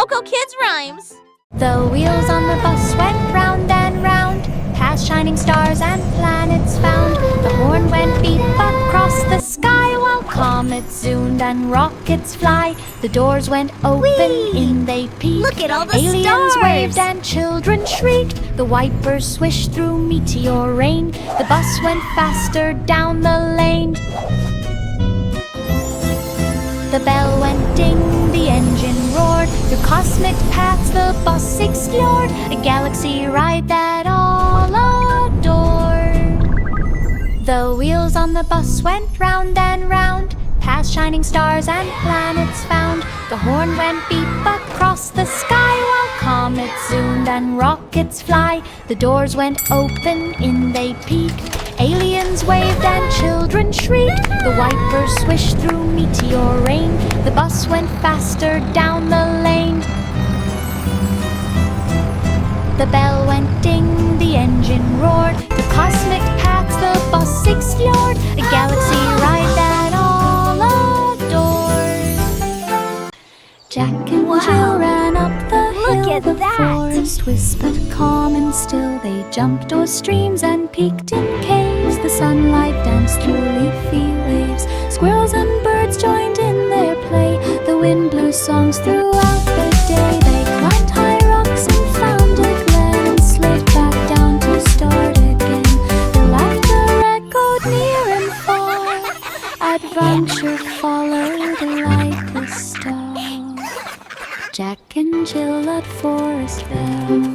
Coco Kids Rhymes. The wheels on the bus went round and round, past shining stars and planets found. The horn went beep across the sky, while comets zoomed and rockets fly. The doors went open, Whee! in they peeked. Look at all the Aliens stars! waved and children shrieked. The wipers swished through meteor rain. The bus went faster down the lane. The bell went ding, the engine roared. Through cosmic paths the bus explored, a galaxy ride that all adored. The wheels on the bus went round and round, past shining stars and planets found. The horn went beep across the sky, while comets zoomed and rockets fly. The doors went open, in they peeked. Aliens waved and children shrieked. The wipers swished through meteor rain. The bus went faster down the lane. The bell went ding, the engine roared. Through cosmic paths the bus explored, a galaxy ride that all adored. Jack and Jill ran up the hill. Look at the that! forest whispered calm and still. They jumped o'er streams and peeked in caves. The sunlight danced through leafy waves. Squirrels and birds joined in their play. The wind blew songs throughout the day. They climbed high rocks and found a glen, and slid back down to start again. Their laughter echoed near and far. Adventure followed like a star. Jack and Jill at Forest Bell.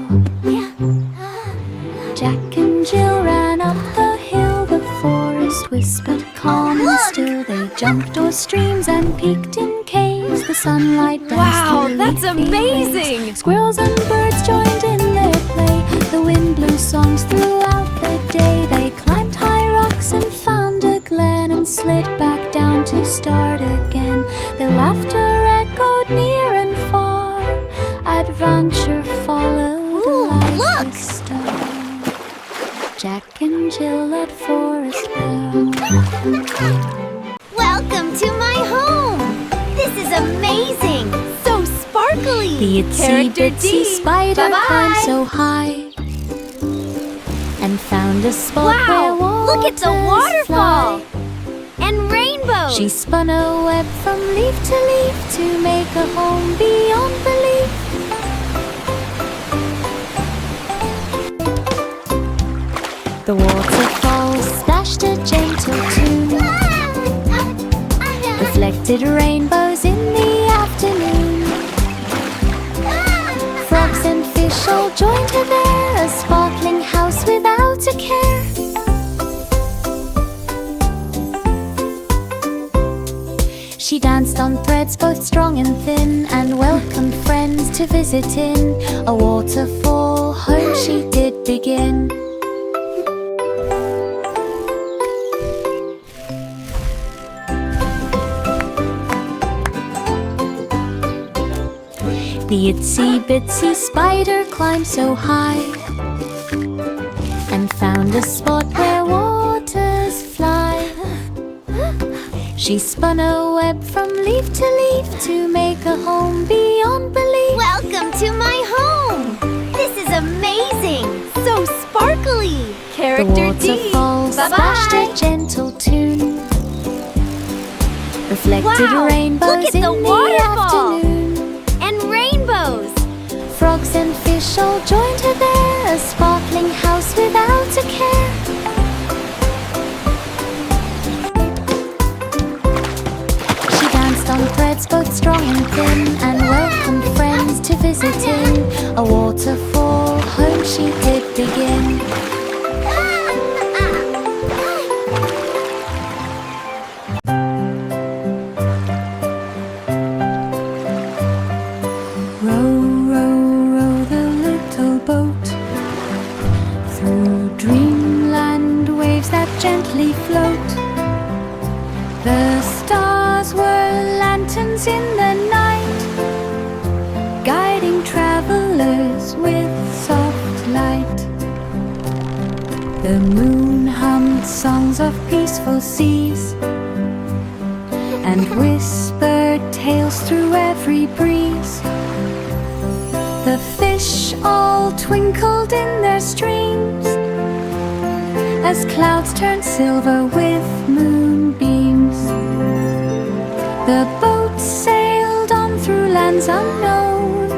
Jack and Jill ran up the hill. The forest whispered calm and still. They jumped o'er streams and peeked in caves. The sunlight danced Wow, through that's leafy amazing! waves. Squirrels and birds joined in their play. The wind blew songs throughout the day. They climbed high rocks and found a glen, and slid back down to start again. Their laughter echoed near and far. Adventure followed like look! a star. Jack and Jill at Forest Bell. Welcome to my home. This is amazing. So sparkly. The itsy Character bitsy D. spider Bye-bye. climbed so high and found a spot where Wow, look at the waters waterfall. fly. And rainbows. She spun a web from leaf to leaf to make a home beyond belief. The waterfall splashed a gentle tune, reflected rainbows in the afternoon. Frogs and fish all joined her there, a sparkling house without a care. She danced on threads both strong and thin, and welcomed friends to visit in. A waterfall home she did begin. The itsy bitsy spider climbed so high and found a spot where waters fly. She spun a web from leaf to leaf to make a home beyond belief. Welcome to my home. This is amazing. So sparkly. The Character D. waterfall splashed a gentle tune, reflected Wow, rainbows look at in the the waterfall. afternoon. And rainbows. Frogs and fish all joined her there, a sparkling house without a care. She danced on threads both strong and thin, and welcomed friends to visit in. A waterfall home she did begin. Row, row, row the little boat through dreamland waves that gently float. The stars were lanterns in the night, guiding travelers with soft light. The moon hummed songs of peaceful seas and whispered tales through every breeze. The fish all twinkled in their streams as clouds turned silver with moonbeams. The boat sailed on through lands unknown,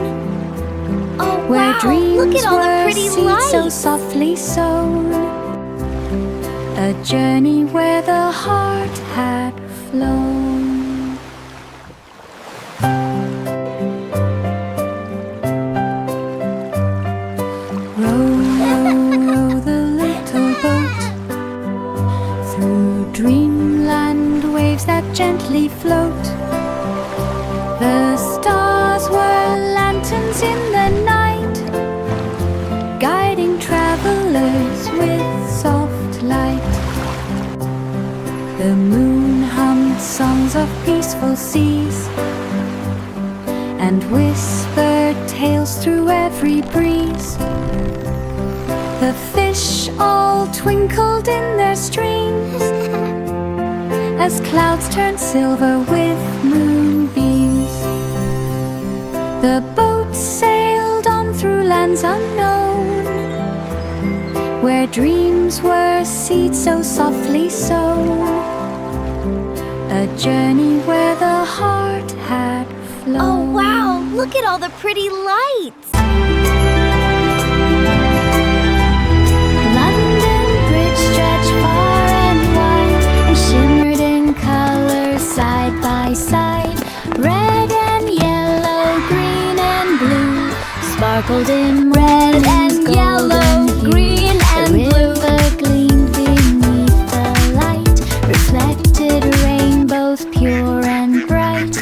Oh, where wow! dreams Look at all the were pretty seeds so lights! softly sown. A journey where the heart had flown. Row, row, row the little boat through dreamland, waves that gently float. The stars were lanterns in the night, guiding travelers with soft light. The moon hummed songs of peaceful seas and whispered tales through every breeze. The fish all twinkled in their streams as clouds turned silver with moonbeams. The boat sailed on through lands unknown, where dreams were seeds so softly sown. A journey where the heart had flown. Oh, wow! Look at all the pretty lights! London Bridge stretched far and wide and shimmered in colors side by side. Red and yellow, green and blue sparkled in red and yellow, green and blue. The river gleamed beneath the light, reflected rainbows pure and bright.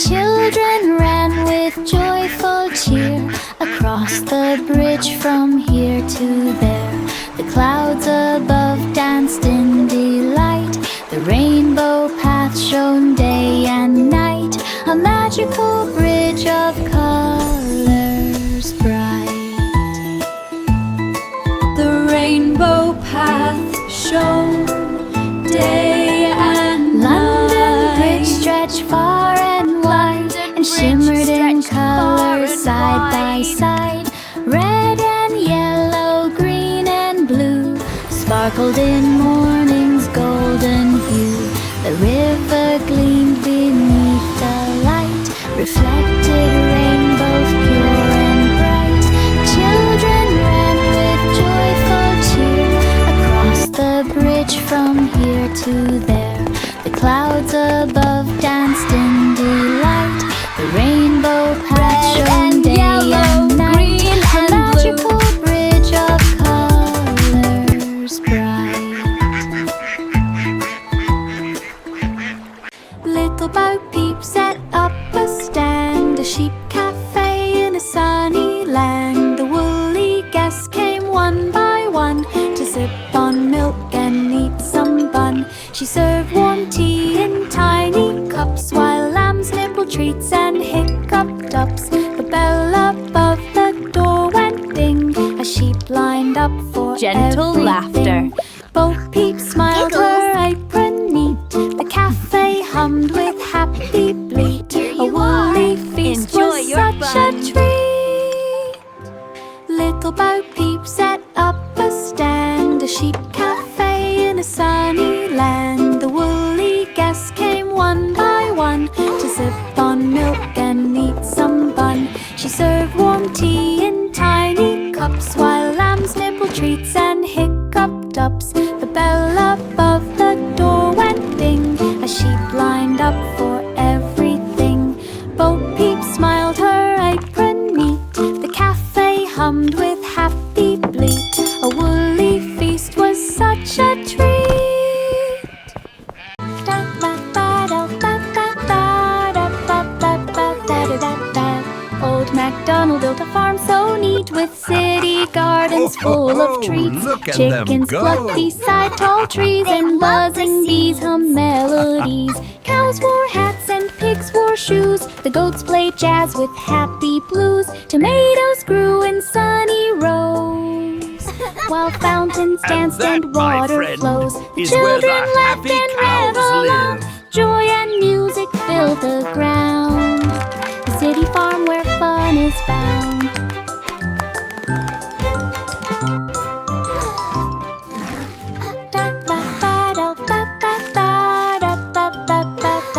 Children ran with joyful cheer across the bridge from here to there. The clouds above danced in delight. The rainbow path shone day and night, a magical bridge of colors bright. The rainbow path shone day and night. London Bridge stretched far and wide and shimmered in colors side by side. Red and yellow, green and blue sparkled in morning's golden hue. The river gleamed beneath the light, reflected rainbows pure and bright. Children ran with joyful cheer across the bridge from here to there. The clouds above danced in delight. The rainbow path shone day and night, a magical bridge of colors bright. Little Bo Peep set up a stand, a sheep cafe in a sunny land. The woolly guests came one by one to sip on milk and eat some bun. She served warm tea in tiny cups while lambs nibbled treats and hiccuped ups. The bell above the door went ding as sheep lined up for Gentle everything. laughter. Bo Peep smiled, her apron neat. The cafe hummed with happy bleat. A woolly feast Enjoy was your such bun. a treat. Little Bo Peep set up a stand, a sheep cafe in a sunny land. The woolly guests came one by one to sip on milk and eat some bun. She served warm tea in tiny cups while lambs nibbled treats and hiccuped ups. The bell above the door went ding as sheep lined up for everything. Bo Peep smiled, her apron neat. The cafe hummed with happy bleat. A woolly feast was such a treat. Old MacDonald built a farm so neat with city gardens full of treats. Look at them Chickens go. clucked beside tall trees and buzzing bees hum melodies. Cows wore hats and pigs wore shoes. The goats played jazz with happy blues. Tomatoes grew in sunny rows while fountains danced that, and my water friend, flows. is where the Children laughed happy and cows reveled on. live. Joy and music filled the ground. The city farm where fun is found.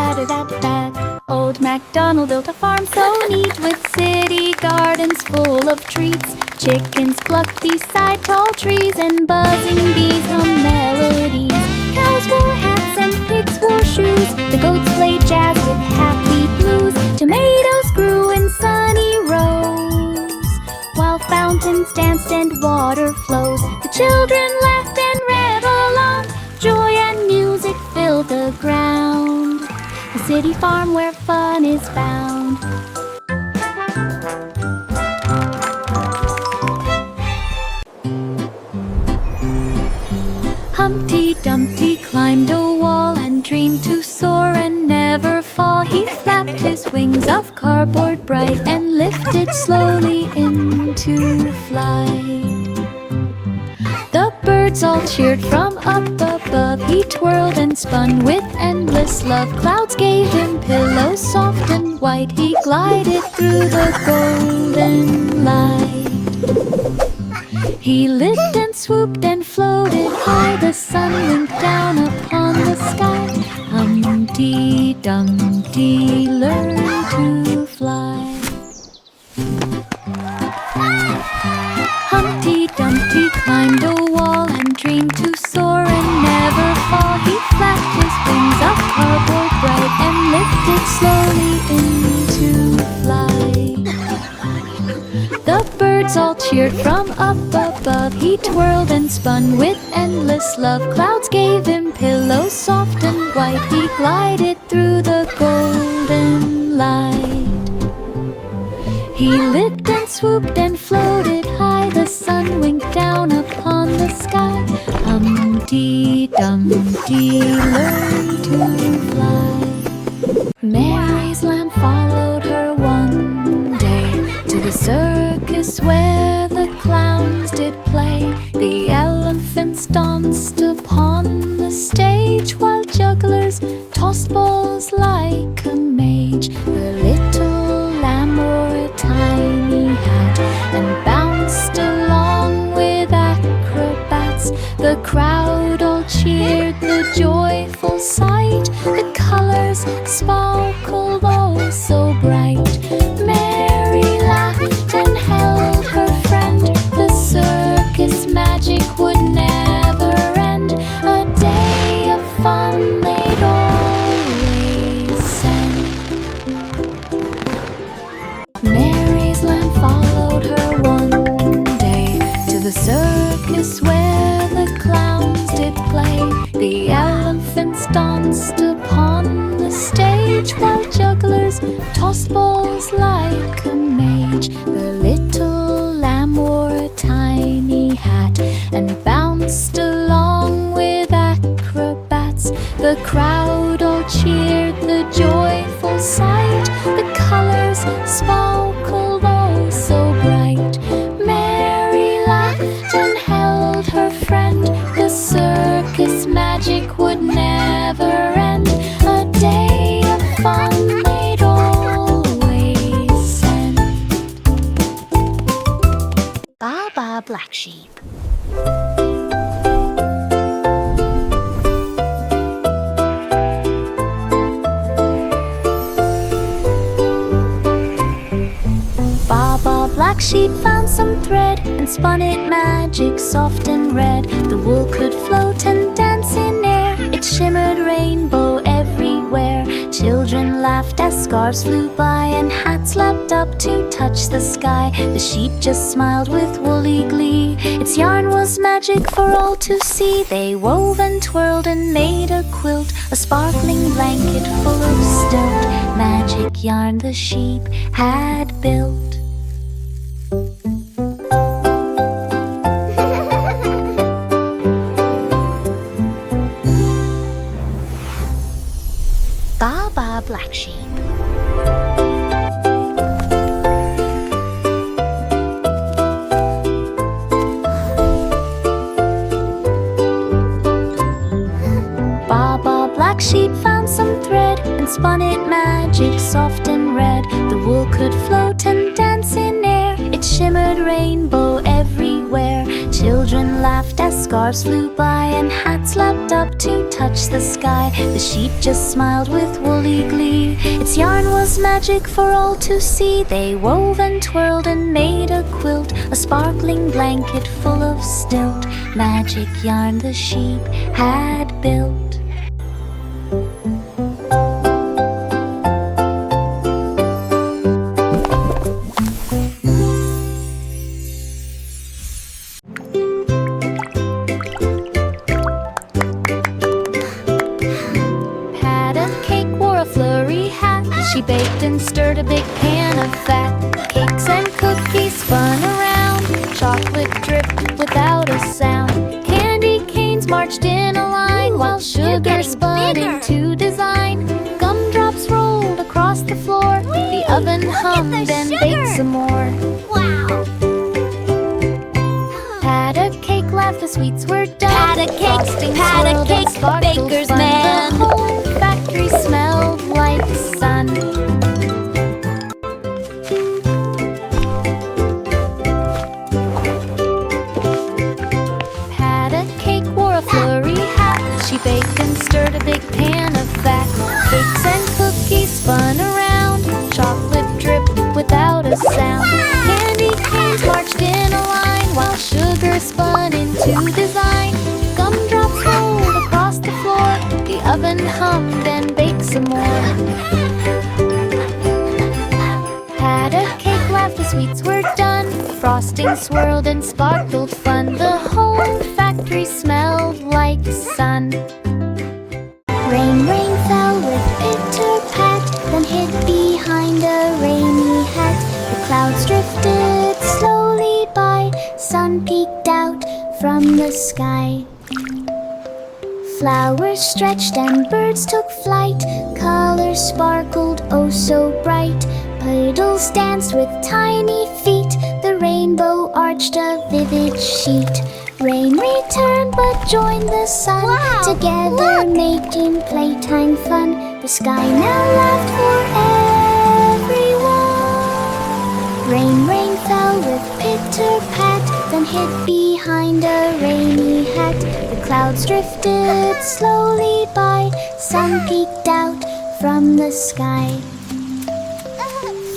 rat-a-tat-tat. Old MacDonald built a farm so neat, with city gardens full of treats. Chickens plucked beside tall trees, and buzzing bees hum melodies. Cows wore hats and pigs wore shoes. The goats played jazz with happy blues. Tomatoes grew in sunny rows, while fountains danced and water flows. The children laughed and ran along. Joy and music filled the ground. A city farm where fun is found. Humpty Dumpty climbed a wall and dreamed to soar and never fall. He flapped his wings of cardboard bright and lifted slowly into flight. The birds all cheered from up above. He twirled and spun with endless love. Clouds gave him pillows soft and white. He glided through the golden light. He lived and swooped and floated high. The sun winked down upon the sky. Humpty Dumpty learned to fly. Humpty Dumpty climbed a wall and dreamed to soar and never fall. He flapped his wings of cardboard bright and lifted slowly into flight. The birds all cheered from up above. He twirled and spun with endless love. Clouds gave him pillows soft and white. He glided through the golden light. He lived and swooped and floated high. The sun winked down upon the sky. Humpty Dumpty learned to fly. Mary's lamb followed her one day to the circus where the clowns did play. The elephants danced upon the stage, while jugglers tossed balls like a mage. The little lamb wore a tiny hat and bounced along with acrobats. The crowd all cheered the joyful sight. The colors sparkled oh so bright. Mary laughed and held her friend. The circus magic would never end. A day of fun they'd always send. Mary's lamb followed her one day to the circus where the clowns did play. The elephants danced upon the stage, while jugglers tossed balls like a mage. The little lamb wore a tiny hat and bounced along with acrobats. The crowd all cheered the joyful sight. The colors sparkled oh so bright. Mary laughed and held her friend. The circus magic would never end. A day of fun they'd always send. Baa, black sheep. Baa, black sheep found some thread and spun it magic soft and red. The wool could float and dance in air. It shimmered rainbow everywhere. Children laughed as scarves flew by and hats leapt up to touch the sky. The sheep just smiled with woolly glee. Its yarn was magic for all to see. They wove and twirled and made a quilt, a sparkling blanket full of stilt. Magic yarn the sheep had built. Baa, black sheep. Baa, black sheep found some thread and spun it magic soft and red. The wool could float and dance in air. It shimmered rainbow everywhere. Children laughed as scarves flew by and hats leapt up to touch the sky. The sheep just smiled with woolly glee. Its yarn was magic for all to see. They wove and twirled and made a quilt, a sparkling blanket full of stilt. Magic yarn the sheep had built. She baked and stirred a big pan of fat. Cakes and cookies spun around. Chocolate dripped without a sound. Candy canes marched in a line while sugar spun into design. Gumdrops rolled across the floor. The oven hummed and baked some more. Wow! Pat a cake, laughed, the sweets were done. Pat a cake, pat a cake, baker's man. The whole factory smelled like sun. Pat a cake, wore a flurry hat. She baked and stirred a big pan of fat. Cakes and cookies spun around. Chocolate dripped without a sound. Candy canes marched in a line while sugar spun into design. Gumdrops rolled across the floor. The oven hummed and baked some more. Pat a cake, laughed, the sweets were done. Frosting swirled and sparkled fun. The whole factory smelled like sun. Rain, rain fell with pitter-pat, then hid behind a rainy hat. The clouds drifted slowly by, sun peeked out from the sky. Flowers stretched and birds took flight. Colors sparkled oh so bright. Puddles danced with tiny feet. The rainbow arched a vivid sheet. Rain returned but joined the sun. Wow, together look! making playtime fun. The sky now laughed for everyone. Rain, rain fell with pitter-pat, then hid behind a rainy hat. The clouds drifted slowly by, sun peeked out from the sky.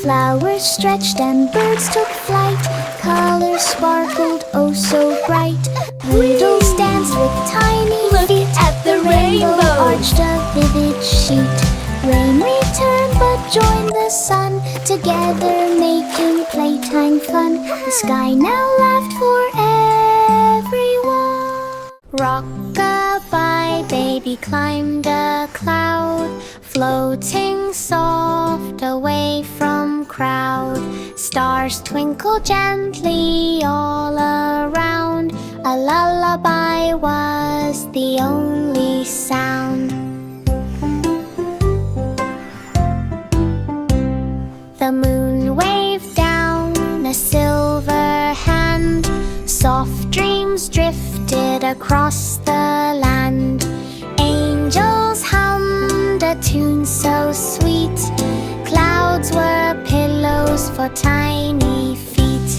Flowers stretched and birds took flight. Colors sparkled oh so bright. Puddles danced with tiny feet. At the rainbow arched a vivid sheet. Rain returned but joined the sun. Together making playtime fun. The sky now laughed for everyone. Rock-a-bye, baby climbed a cloud, floating soft away from crowd. Stars twinkle gently all around. A lullaby was the only sound. The moon waved down a silver hand. Soft dreams drifted across the land. Angels hummed a tune so sweet. Clouds were pillows for tiny feet.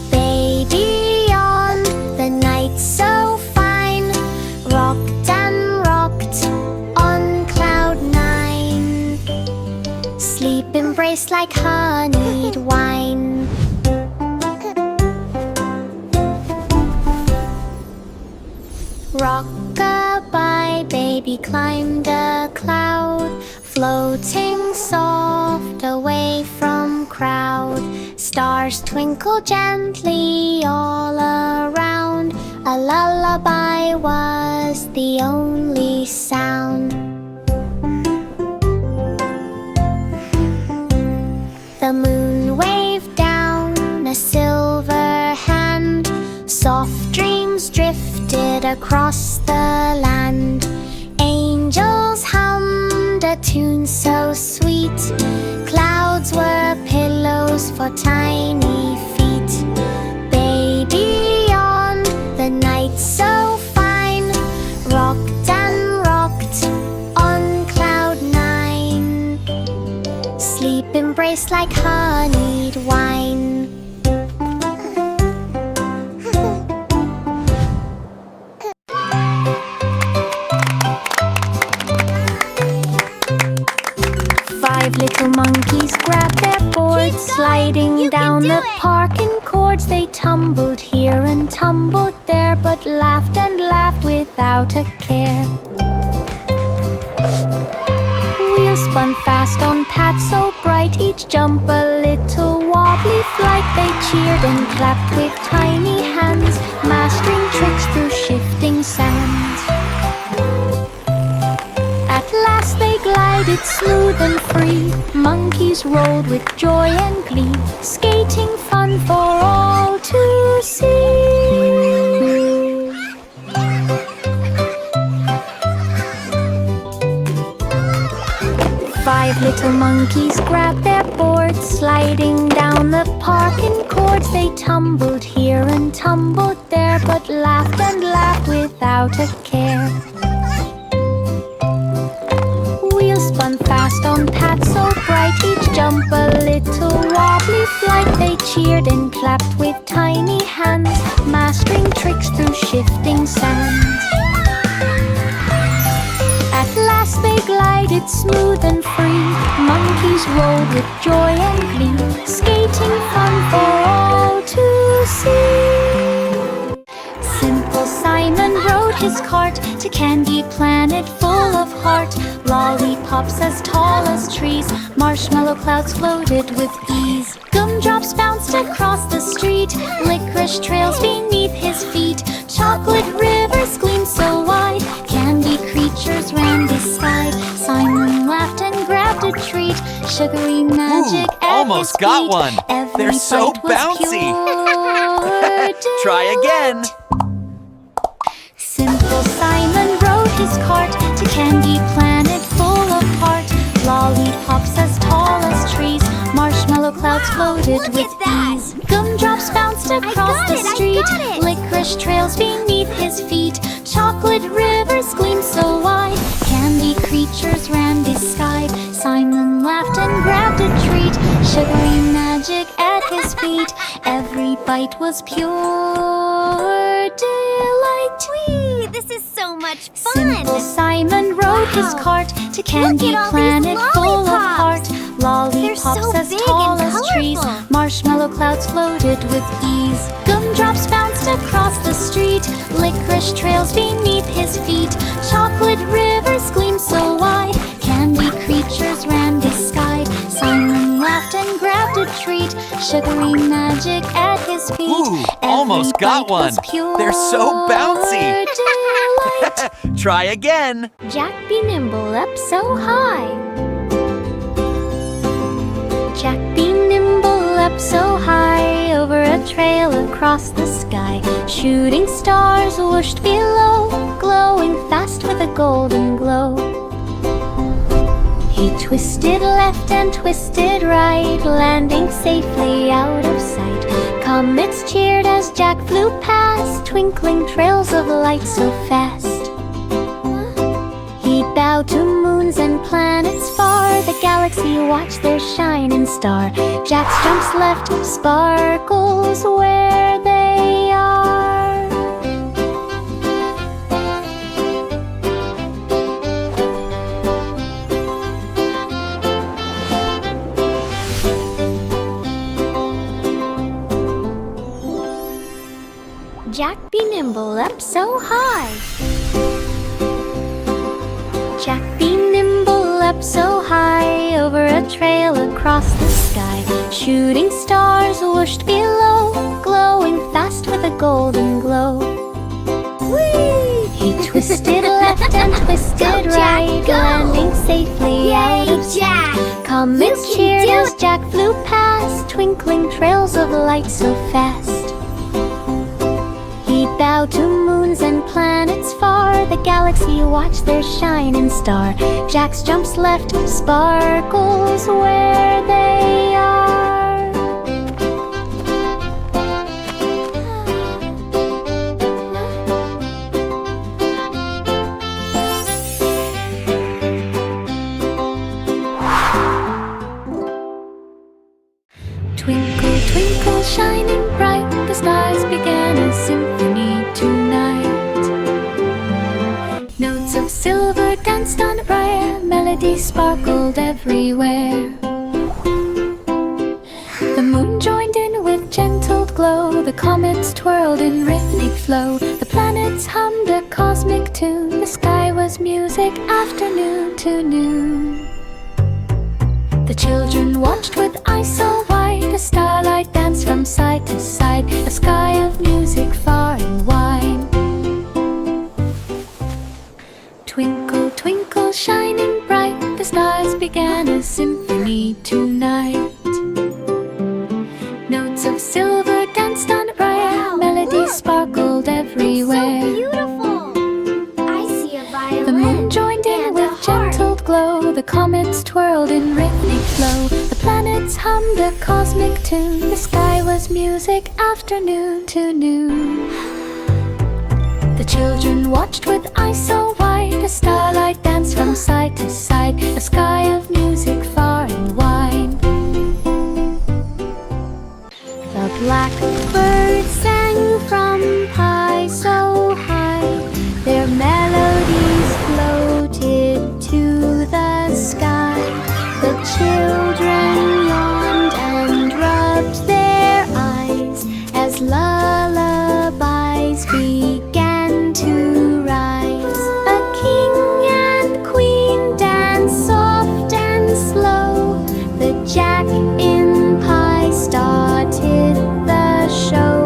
Baby yawned, the night so fine, rocked and rocked on cloud 9. Sleep embraced like honeyed wine. Rock-a-bye, baby climbed a cloud, floating soft away from crowd. Stars twinkle gently all around. A lullaby was the only sound. The moon waved down a silver hand. Soft dreams drifted across the land. Angels hummed a tune so sweet. Clouds were pillows for tiny feet. Baby yawned, the night so fine, rocked and rocked on cloud 9. Sleep embraced like honeyed wine. 5 little monkeys grabbed their boards. Keep going. Sliding You can down do the it. parking cords. They tumbled here and tumbled there, but laughed and laughed without a care. Wheels spun fast on paths so bright, each jump a little wobbly flight. They cheered and clapped with tiny hands, mastering tricks through shifting sands. At last they glided smooth and free. Monkeys rolled with joy and glee, skating fun for all to see. 5 little monkeys grabbed their boards. Sliding down the parking cords. They tumbled here and tumbled there, but laughed and laughed without a care. Wheels spun fast on paths so bright, each jump a little wobbly flight. They cheered and clapped with tiny hands, mastering tricks through shifting sands. At last they glided smooth and free. Monkeys rolled with joy and glee, skating fun for all to see. Simple Simon rode his cart to Candy Planet full of heart. Lollipops as tall as trees, marshmallow clouds floated with ease. Gumdrops bounced across the street, licorice trails beneath his feet. Chocolate rivers gleamed so wide, candy creatures ran beside. Simon laughed and grabbed a treat, sugary magic at almost his got feet. one. Every They're so bite was bouncy. pure Try again. Simple Simon rode his cart to Candy Planet full of heart. Lollipops as tall as trees, marshmallow clouds floated look with at that. ease. Gumdrops bounced across the street, licorice trails beneath his feet. Chocolate rivers gleamed so wide, candy creatures ran beside. Simon laughed and grabbed a treat, sugary magic at his feet. Every bite was pure delight. Whee! This is so much fun. Simple Simon rode his cart to Candy all these Planet full of heart. lollipops. Lollipops so as big tall and as trees, colorful. marshmallow clouds floated with ease. Gumdrops bounced across the street, licorice trails beneath his feet. Chocolate rivers gleamed so wide, candy creatures ran beside. Simon laughed and grabbed a treat, sugary magic at his feet. Ooh, almost Every got bite was one. pure They're so bouncy. delight. Try again. Jack be nimble up so high. Jack be nimble up so high, over a trail across the sky. Shooting stars whooshed below, glowing fast with a golden glow. He twisted left and twisted right, landing safely out of sight. Comets cheered as Jack flew past, twinkling trails of light so fast. He bowed to moons and planets far, the galaxy watched their shining star. Jack's jumps left sparkles where they are. Jack be nimble up so high. Jack be nimble up so high, over a trail across the sky. Shooting stars whooshed below, glowing fast with a golden glow. Whee! He twisted left and twisted Go, Jack, right, go! landing safely out Yay, of sight. Jack! Comets You can cheered do as it! Jack flew past, twinkling trails of light so fast. He bowed to moons and planets far, the galaxy watched their shining star. Jack's jumps left sparkles where they are. Twinkle, twinkle, shining bright, the stars began a symphony tonight. Notes of silver danced on a briar melody. melody sparkled everywhere. The moon joined in with gentle glow, the comets twirled in rhythmic flow, the planets hummed a cosmic tune, the sky was music afternoon to noon. The children watched with eyes so wide, the starlight danced from side to side, a sky of music far and wide. Twinkle, twinkle, shining bright, the stars began a symphony tonight. Notes of silver danced on a bright, melody sparkled everywhere. So beautiful! I see a violin. The moon joined in with gentle glow, the comets twirled in rhythmic flow, the planets hummed a cosmic tune, the sky was music afternoon to noon. The children watched with eyes so wide, the starlight danced from side to side, a sky of music far and wide. The blackbird sang from high so high, their melodies floated to the sky. The children yawned and rubbed their eyes as lullabies began to rise. A king and queen danced soft and slow, the jack in pie started the show.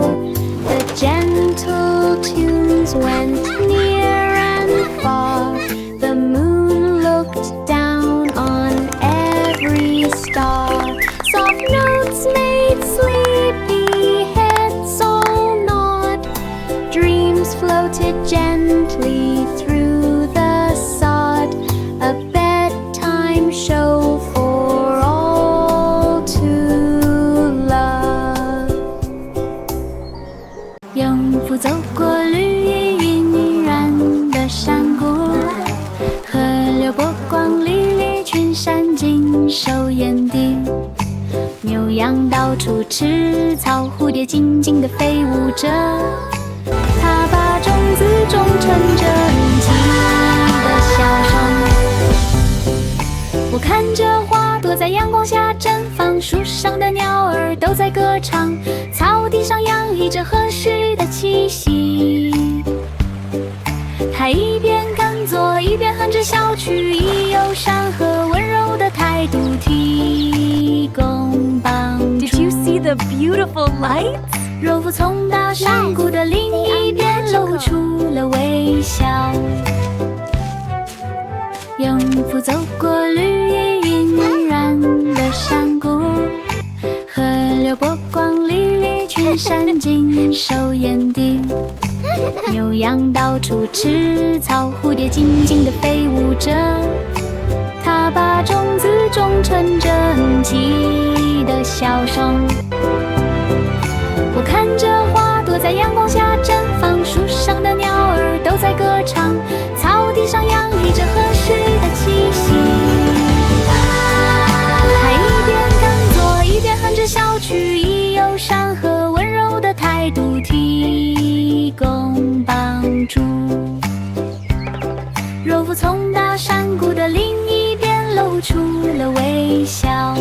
The gentle tunes went near and far, the moon looked down on every star. Soft notes made sleepy heads all nod, dreams floated gently through the sod, a bedtime show for all to love. 영父走过绿意晕染的山谷，河流波光粼粼，群山尽收眼底。牛羊到处吃草，蝴蝶静静地飞舞着，它把种子种成整齐的小树。我看着花朵在阳光下绽放，树上的鸟儿都在歌唱，草地上洋溢着和煦的气息。它一边耕作，一边哼着小曲，以友善和温柔的态度提供帮助。 Did you see the beautiful lights? 若父从大山谷的另一边露出了微笑。영父走过绿意晕染的山谷，河流波光粼粼，群山尽收眼底。牛羊到处吃草，蝴蝶静静地飞舞着，它把种子种成整齐的小松。我看着花朵在阳光下绽放，树上的鸟儿都在歌唱，草地上洋溢着和煦的气息。它一边耕作，一边哼着小曲，以友善和温柔的态度提供帮助。若父从大山谷的另一边露出了微笑。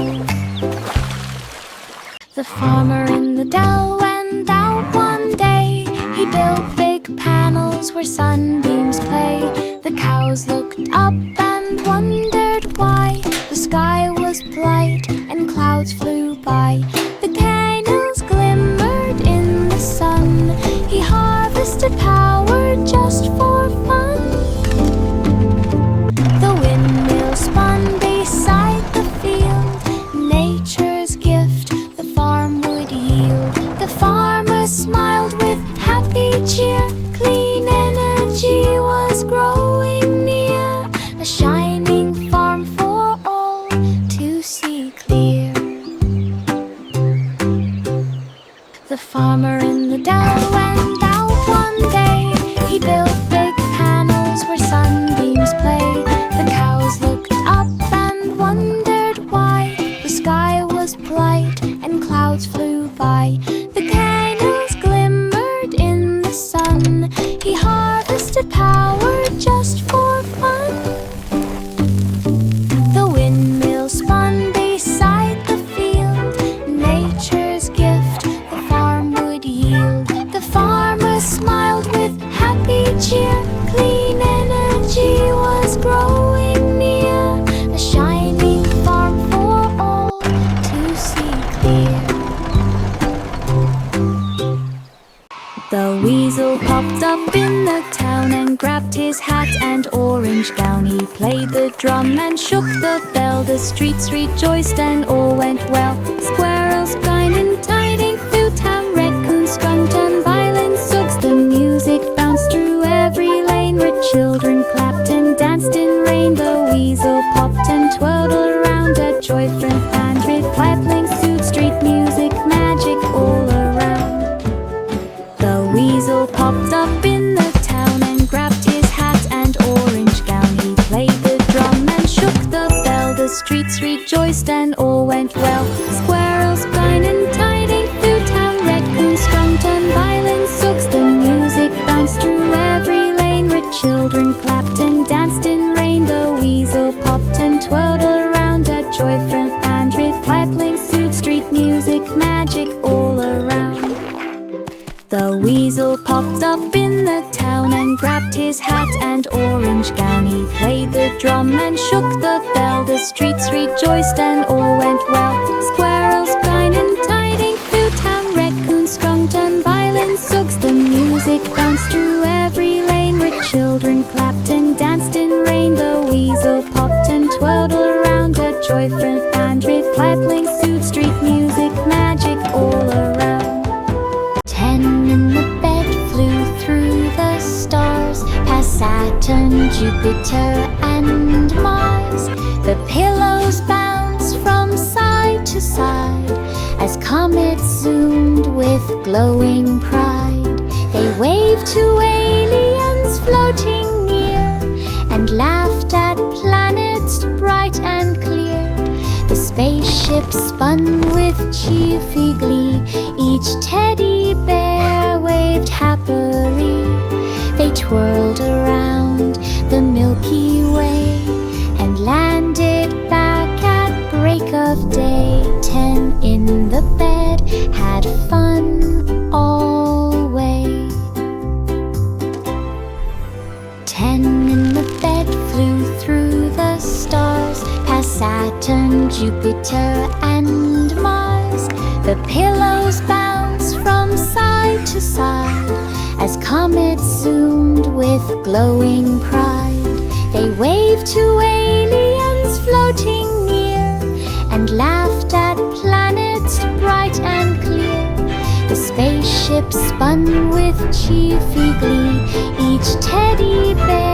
The farmer in the dell went out one day. He built big panels where sunbeams play. The cows looked up and wondered why the sky was bright and clouds flew by. The candles glimmered in the sun. He harvested power just for fun. The windmill spun beside the field, nature's gift the farm would yield. The farmer smiled with happy cheer. Clean energy was growing near, a shining farm for all to see clear. The farmer in the dell went out one day. He built big panels where sunbeams play. The cows looked up and wondered why the sky was bright and clouds flew by. The candles glimmered in the sun. He harvested power just for fun. up in the town and grabbed his hat and orange gown. He played the drum and shook the bell. The streets rejoiced and all went well. Squirrels grinding, tiding through town. Raccoons strummed and violins sogs. The music bounced through every lane where children clapped and danced in rain. The weasel popped and twirled around a joy-filled band with pipling suit. Street music, magic all around. The weasel popped up in the town and grabbed his hat and orange gown. He played the drum and shook the bell. The streets rejoiced and all went well. Squirrels grinding, tiding through town. Raccoons strummed and violins sogs. The music bounced through every lane where children clapped and danced in rain. The weasel popped and twirled around a joy-filled band with pipling suit. Street music, magic all around. The weasel popped up in the town and grabbed his hat and orange gown. He played the drum and shook the bell. The streets rejoiced and all went well. Squirrels grinding, tiding through town. Raccoons strummed and violins sogs. The music bounced through every lane where children clapped and danced in rain. The weasel popped and twirled around a joy-filled band with pipling suit. Street music, magic all around. 10 in the bed flew through the stars, past Saturn, Jupiter, and Mars. The pillows bounced from side to side as comets zoomed with glowing pride. They waved to aliens floating near and laughed at planets bright and clear. The spaceship spun with cheerful glee. Each teddy bear waved happily. They twirled around the Milky Way and landed back at break of day. 10 in the bed had fun always. 10 in the bed flew through the stars, past Saturn, Jupiter, and Mars. The pillows bounced from side to side as comets zoomed with glowing pride. They waved to aliens floating near and laughed at planets bright and clear. The spaceship spun with cheerful glee. Each teddy bear